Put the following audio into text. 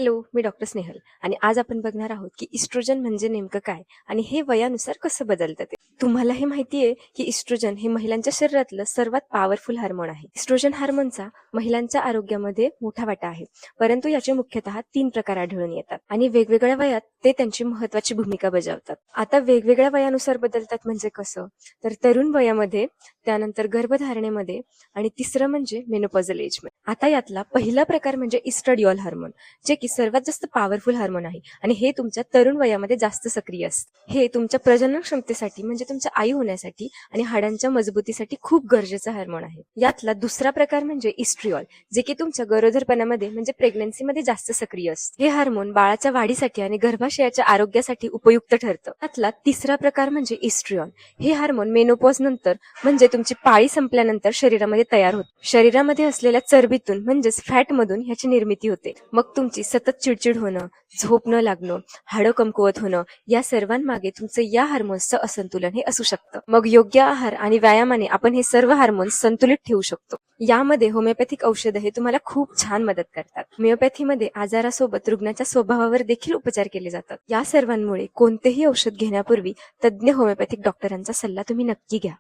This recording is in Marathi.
हॅलो, मी डॉक्टर स्नेहल आणि आज आपण बघणार आहोत की इस्ट्रोजन म्हणजे नेमकं काय आणि हे वयानुसार कसं बदलतं ते. तुम्हाला हे माहितीये की इस्ट्रोजन हे महिलांच्या शरीरातलं सर्वात पॉवरफुल हार्मोन आहे. इस्ट्रोजन हार्मोनचा महिलांच्या आरोग्यामध्ये मोठा वाटा आहे, परंतु याचे मुख्यतः 3 प्रकार आढळून येतात आणि वेगवेगळ्या वयात ते त्यांची महत्वाची भूमिका बजावतात. आता वेगवेगळ्या वयानुसार बदलतात म्हणजे कसं, तर तरुण वयामध्ये, त्यानंतर गर्भधारणेमध्ये आणि तिसरं म्हणजे मेनोपॉझल एज मध्ये. आता यातला पहिला प्रकार म्हणजे इस्ट्राडियोल हार्मोन, जे की सर्वात जास्त पॉवरफुल हार्मोन आहे आणि हे तुमच्या तरुण वयामध्ये जास्त सक्रिय असतं. हे तुमच्या प्रजनन क्षमतेसाठी म्हणजे तुमच्या आई होण्यासाठी आणि हाडांच्या मजबूतीसाठी खूप गरजेचं हार्मोन आहे. यातला दुसरा प्रकार म्हणजे इस्ट्रिऑल, जे की तुमच्या गरोदरपणामध्ये म्हणजे प्रेग्नन्सीमध्ये जास्त सक्रिय असतं. हे हार्मोन बाळाच्या वाढीसाठी आणि गर्भाशयाच्या आरोग्यासाठी उपयुक्त ठरतं. यातला तिसरा प्रकार म्हणजे इस्ट्रिऑन. हे हार्मोन मेनोपॉज नंतर म्हणजे तुमची पाळी संपल्यानंतर शरीरामध्ये तयार होते. शरीरामध्ये असलेल्या चरबीतून म्हणजेच फॅट मधून ह्याची निर्मिती होते. मग तुमची सतत चिडचिड होणं, झोप न लागणं, हाडं कमकुवत होणं, या सर्वांमागे तुमचं या हार्मोन्सचं असंतुलन हे असू शकतं. मग योग्य आहार आणि व्यायामाने आपण हे सर्व हार्मोन्स संतुलित ठेवू शकतो. यामध्ये होमिओपॅथिक औषधं हे तुम्हाला खूप छान मदत करतात. होमिओपॅथीमध्ये आजारासोबत रुग्णाच्या स्वभावावर देखील उपचार केले जातात. या सर्वांमुळे कोणतेही औषध घेण्यापूर्वी तज्ज्ञ होमिओपॅथिक डॉक्टरांचा सल्ला तुम्ही नक्की घ्या.